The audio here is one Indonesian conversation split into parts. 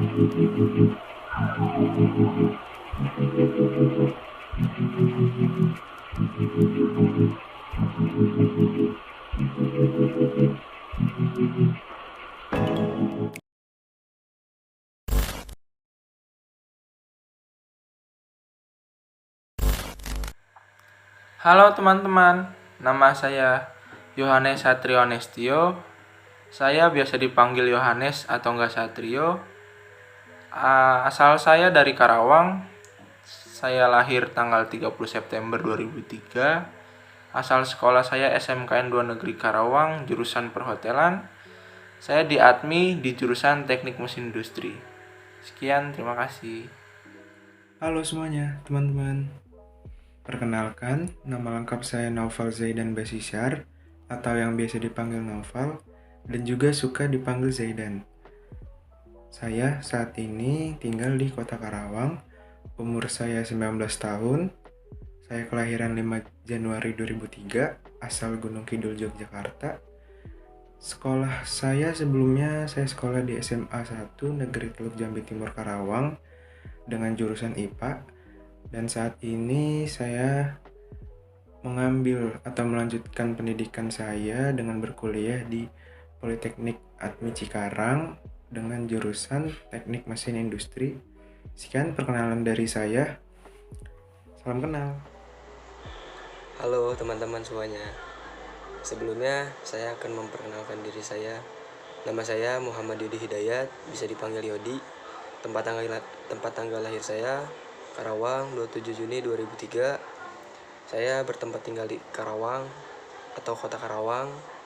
Halo teman-teman, nama saya Yohanes Satrio Nestio. Saya biasa dipanggil Yohanes atau enggak Satrio. Asal saya dari Karawang. Saya lahir tanggal 30 September 2003. Asal sekolah saya SMKN 2 Negeri Karawang, jurusan perhotelan. Saya di ADMI di jurusan Teknik Mesin Industri. Sekian, terima kasih. Halo semuanya, teman-teman. Perkenalkan, nama lengkap saya Naufal Zaidan Basishar atau yang biasa dipanggil Naufal dan juga suka dipanggil Zaidan. Saya saat ini tinggal di Kota Karawang. Umur saya 19 tahun. Saya kelahiran 5 Januari 2003, asal Gunung Kidul, Yogyakarta. Sekolah saya sebelumnya saya sekolah di SMA 1 Negeri Teluk Jambi Timur Karawang dengan jurusan IPA. Dan saat ini saya mengambil atau melanjutkan pendidikan saya dengan berkuliah di Politeknik ADMI Cikarang dengan jurusan Teknik Mesin Industri. Sekian perkenalan dari saya. Salam kenal. Halo teman-teman semuanya. Sebelumnya saya akan memperkenalkan diri saya. Nama saya Muhammad Yodi Hidayat, bisa dipanggil Yodi. Tempat tanggal lahir saya Karawang, 27 Juni 2003. Saya bertempat tinggal di Karawang atau Kota Karawang.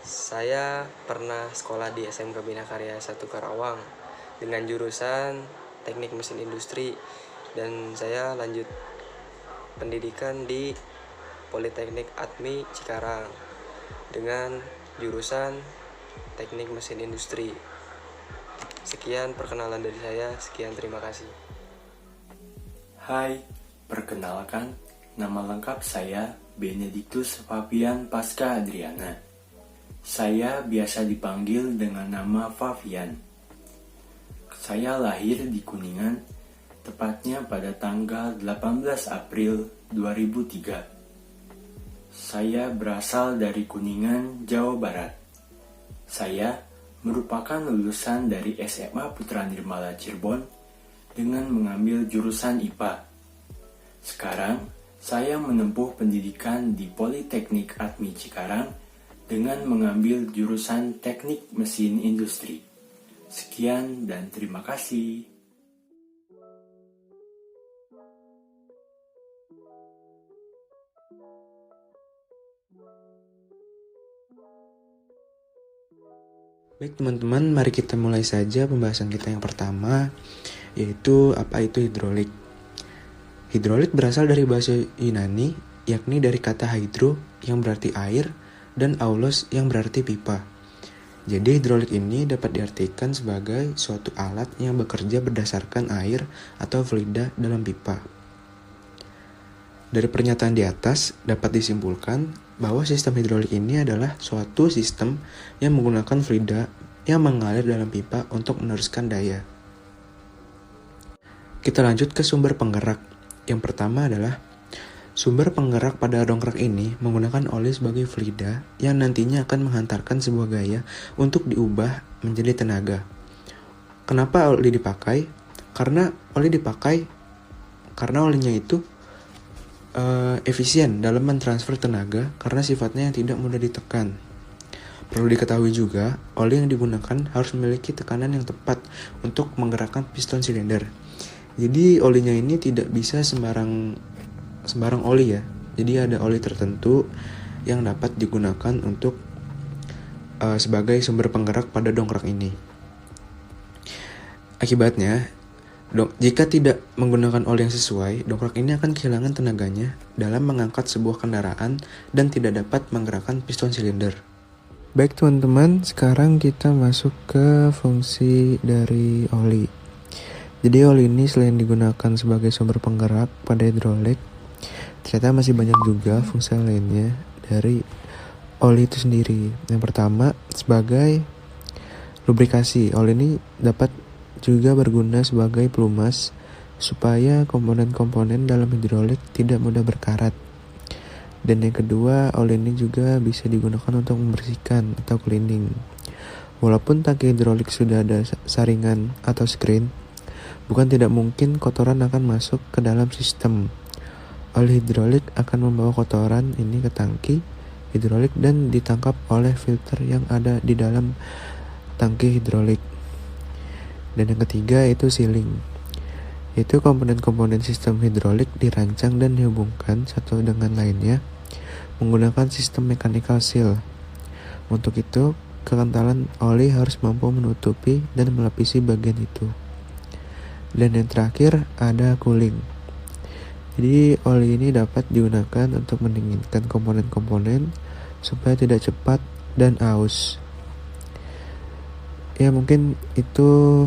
Saya pernah sekolah di SMK Bina Karya 1 Karawang dengan jurusan Teknik Mesin Industri, dan saya lanjut pendidikan di Politeknik ADMI Cikarang dengan jurusan Teknik Mesin Industri. Sekian perkenalan dari saya, sekian terima kasih. Hai, perkenalkan, nama lengkap saya Benedictus Fabian Pasca Adriana. Saya biasa dipanggil dengan nama Fabian. Saya lahir di Kuningan, tepatnya pada tanggal 18 April 2003. Saya berasal dari Kuningan, Jawa Barat. Saya merupakan lulusan dari SMA Putra Nirmala Cirebon dengan mengambil jurusan IPA. Sekarang, saya menempuh pendidikan di Politeknik ADMI Cikarang dengan mengambil jurusan Teknik Mesin Industri. Sekian dan terima kasih. Baik teman-teman, mari kita mulai saja pembahasan kita yang pertama, yaitu apa itu hidrolik. Hidrolik berasal dari bahasa Yunani, yakni dari kata hydro yang berarti air dan aulos yang berarti pipa. Jadi hidrolik ini dapat diartikan sebagai suatu alat yang bekerja berdasarkan air atau fluida dalam pipa. Dari pernyataan di atas dapat disimpulkan bahwa sistem hidrolik ini adalah suatu sistem yang menggunakan fluida yang mengalir dalam pipa untuk meneruskan daya. Kita lanjut ke sumber penggerak. Yang pertama adalah sumber penggerak pada dongkrak ini menggunakan oli sebagai fluida yang nantinya akan menghantarkan sebuah gaya untuk diubah menjadi tenaga. Kenapa oli dipakai? Karena olinya itu efisien dalam mentransfer tenaga karena sifatnya yang tidak mudah ditekan. Perlu diketahui juga, oli yang digunakan harus memiliki tekanan yang tepat untuk menggerakkan piston silinder. Jadi olinya ini tidak bisa sembarang oli ya. Jadi ada oli tertentu yang dapat digunakan untuk sebagai sumber penggerak pada dongkrak ini. Akibatnya, jika tidak menggunakan oli yang sesuai, dongkrak ini akan kehilangan tenaganya dalam mengangkat sebuah kendaraan dan tidak dapat menggerakkan piston silinder. Baik teman-teman, sekarang kita masuk ke fungsi dari oli. Jadi oli ini selain digunakan sebagai sumber penggerak pada hidrolik, ternyata masih banyak juga fungsi lainnya dari oli itu sendiri. Yang pertama, sebagai lubrikasi. Oli ini dapat juga berguna sebagai pelumas supaya komponen-komponen dalam hidrolik tidak mudah berkarat. Dan yang kedua, oli ini juga bisa digunakan untuk membersihkan atau cleaning. Walaupun tangki hidrolik sudah ada saringan atau screen, bukan tidak mungkin kotoran akan masuk ke dalam sistem. Oli hidrolik akan membawa kotoran ini ke tangki hidrolik dan ditangkap oleh filter yang ada di dalam tangki hidrolik. Dan yang ketiga itu sealing, yaitu komponen-komponen sistem hidrolik dirancang dan dihubungkan satu dengan lainnya menggunakan sistem mechanical seal. Untuk itu, kekentalan oli harus mampu menutupi dan melapisi bagian itu. Dan yang terakhir ada cooling. Jadi oli ini dapat digunakan untuk mendinginkan komponen-komponen supaya tidak cepat dan aus. Ya mungkin itu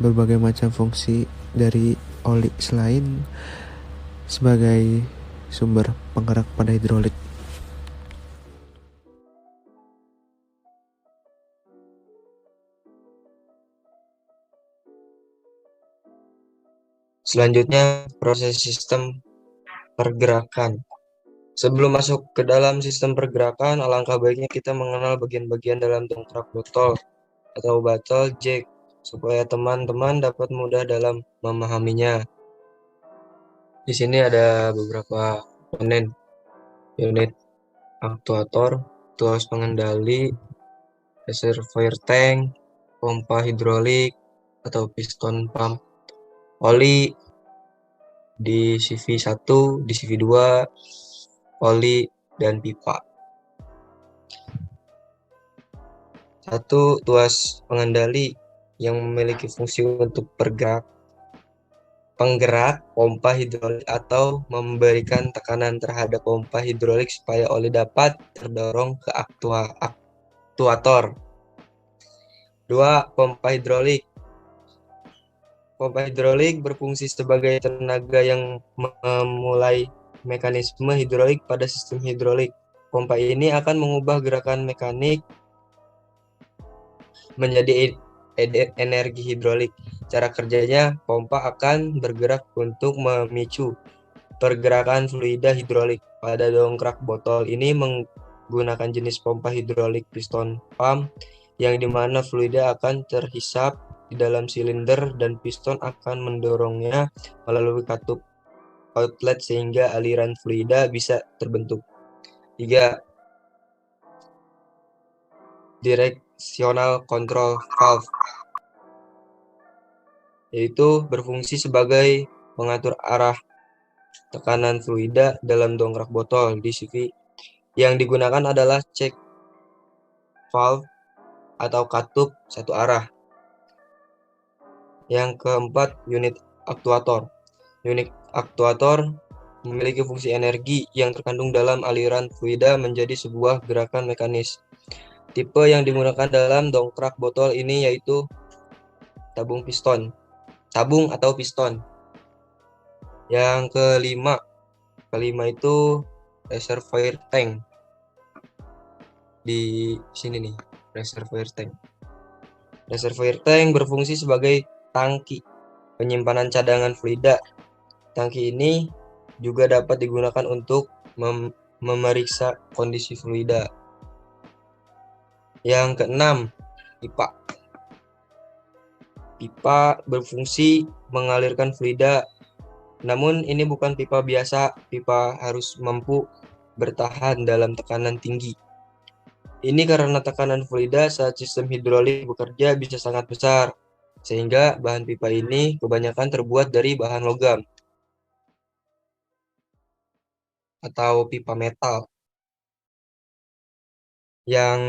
berbagai macam fungsi dari oli selain sebagai sumber penggerak pada hidrolik. Selanjutnya, proses sistem pergerakan. Sebelum masuk ke dalam sistem pergerakan, alangkah baiknya kita mengenal bagian-bagian dalam dongkrak botol atau bottle jack, supaya teman-teman dapat mudah dalam memahaminya. Di sini ada beberapa komponen: unit aktuator, tuas pengendali, reservoir tank, pompa hidrolik atau piston pump, oli di CV1, di CV2, oli, dan pipa. 1. Tuas pengendali yang memiliki fungsi untuk penggerak pompa hidrolik atau memberikan tekanan terhadap pompa hidrolik supaya oli dapat terdorong ke aktuator. 2. Pompa hidrolik. Pompa hidrolik berfungsi sebagai tenaga yang memulai mekanisme hidrolik pada sistem hidrolik. Pompa ini akan mengubah gerakan mekanik menjadi energi hidrolik. Cara kerjanya, pompa akan bergerak untuk memicu pergerakan fluida hidrolik. Pada dongkrak botol ini menggunakan jenis pompa hidrolik piston pump, yang dimana fluida akan terhisap di dalam silinder dan piston akan mendorongnya melalui katup outlet sehingga aliran fluida bisa terbentuk. 3. Directional control valve, yaitu berfungsi sebagai pengatur arah tekanan fluida dalam dongkrak botol di CV. Yang digunakan adalah check valve atau katup satu arah. Yang keempat, unit aktuator. Unit aktuator memiliki fungsi energi yang terkandung dalam aliran fluida menjadi sebuah gerakan mekanis. Tipe yang digunakan dalam dongkrak botol ini yaitu tabung atau piston. Yang kelima itu reservoir tank. Di sini nih, reservoir tank. Reservoir tank berfungsi sebagai tangki penyimpanan cadangan fluida. Tangki ini juga dapat digunakan untuk memeriksa kondisi fluida. Yang keenam, pipa. Pipa berfungsi mengalirkan fluida. Namun ini bukan pipa biasa, pipa harus mampu bertahan dalam tekanan tinggi. Ini karena tekanan fluida saat sistem hidrolik bekerja bisa sangat besar, sehingga bahan pipa ini kebanyakan terbuat dari bahan logam atau pipa metal. Yang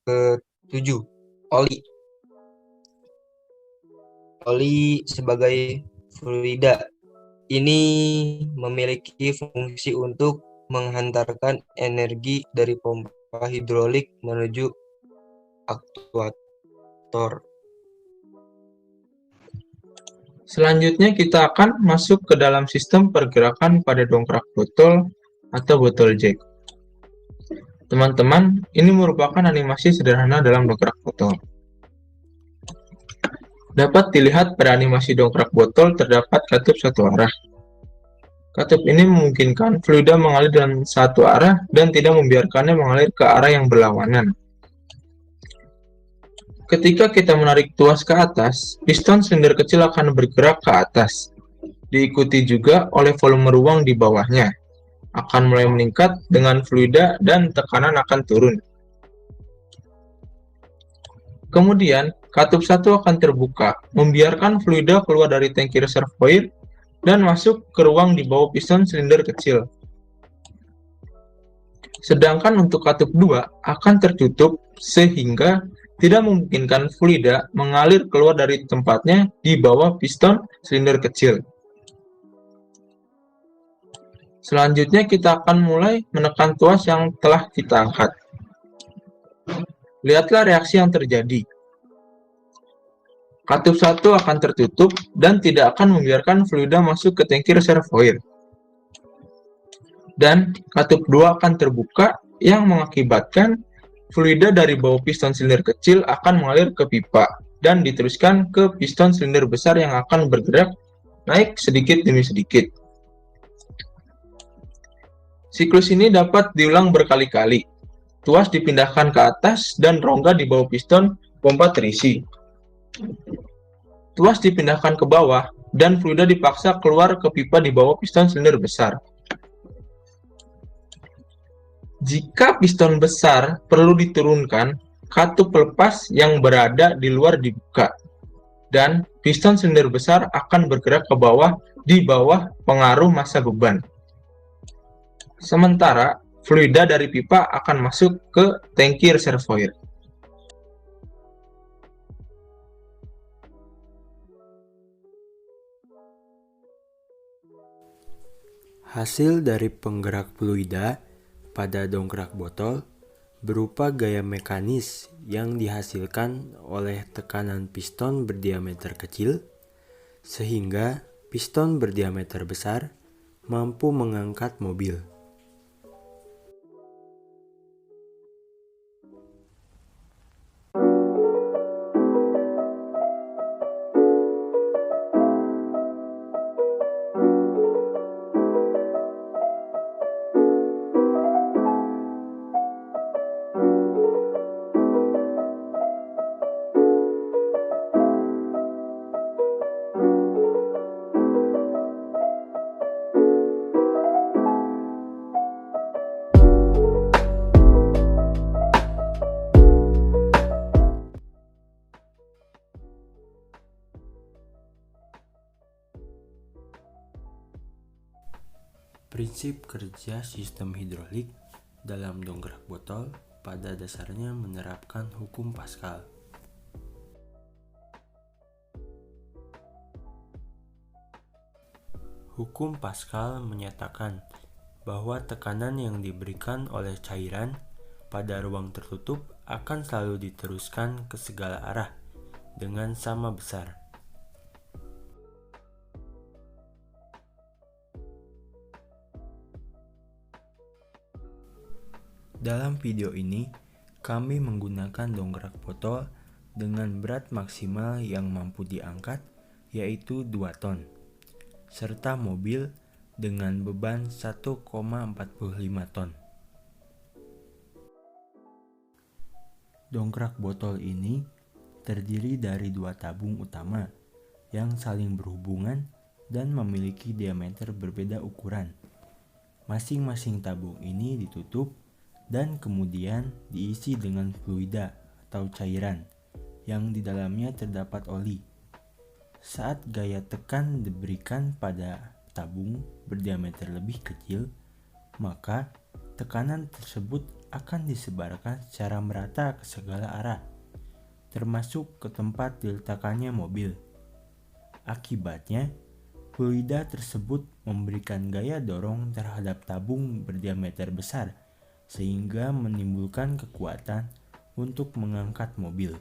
ke-7, oli. Oli sebagai fluida ini memiliki fungsi untuk menghantarkan energi dari pompa hidrolik menuju aktuator. Selanjutnya kita akan masuk ke dalam sistem pergerakan pada dongkrak botol atau botol jack. Teman-teman, ini merupakan animasi sederhana dalam dongkrak botol. Dapat dilihat pada animasi dongkrak botol terdapat katup satu arah. Katup ini memungkinkan fluida mengalir dalam satu arah dan tidak membiarkannya mengalir ke arah yang berlawanan. Ketika kita menarik tuas ke atas, piston silinder kecil akan bergerak ke atas, diikuti juga oleh volume ruang di bawahnya. Akan mulai meningkat dengan fluida dan tekanan akan turun. Kemudian, katup satu akan terbuka, membiarkan fluida keluar dari tangki reservoir dan masuk ke ruang di bawah piston silinder kecil. Sedangkan untuk katup 2 akan tertutup sehingga tidak memungkinkan fluida mengalir keluar dari tempatnya di bawah piston silinder kecil. Selanjutnya kita akan mulai menekan tuas yang telah kita angkat. Lihatlah reaksi yang terjadi. Katup 1 akan tertutup dan tidak akan membiarkan fluida masuk ke tangki reservoir. Dan katup 2 akan terbuka yang mengakibatkan fluida dari bawah piston silinder kecil akan mengalir ke pipa dan diteruskan ke piston silinder besar yang akan bergerak naik sedikit demi sedikit. Siklus ini dapat diulang berkali-kali. Tuas dipindahkan ke atas dan rongga di bawah piston pompa terisi. Tuas dipindahkan ke bawah dan fluida dipaksa keluar ke pipa di bawah piston silinder besar. Jika piston besar perlu diturunkan, katup pelepas yang berada di luar dibuka, dan piston silinder besar akan bergerak ke bawah di bawah pengaruh massa beban. Sementara, fluida dari pipa akan masuk ke tangki reservoir. Hasil dari penggerak fluida pada dongkrak botol berupa gaya mekanis yang dihasilkan oleh tekanan piston berdiameter kecil, sehingga piston berdiameter besar mampu mengangkat mobil. Prinsip kerja sistem hidrolik dalam dongkrak botol pada dasarnya menerapkan hukum Pascal. Hukum Pascal menyatakan bahwa tekanan yang diberikan oleh cairan pada ruang tertutup akan selalu diteruskan ke segala arah dengan sama besar. Dalam video ini, kami menggunakan dongkrak botol dengan berat maksimal yang mampu diangkat, yaitu 2 ton, serta mobil dengan beban 1,45 ton. Dongkrak botol ini terdiri dari 2 tabung utama yang saling berhubungan dan memiliki diameter berbeda ukuran. Masing-masing tabung ini ditutup dan kemudian diisi dengan fluida atau cairan yang di dalamnya terdapat oli. Saat gaya tekan diberikan pada tabung berdiameter lebih kecil, maka tekanan tersebut akan disebarkan secara merata ke segala arah, termasuk ke tempat diletakkannya mobil. Akibatnya, fluida tersebut memberikan gaya dorong terhadap tabung berdiameter besar sehingga menimbulkan kekuatan untuk mengangkat mobil.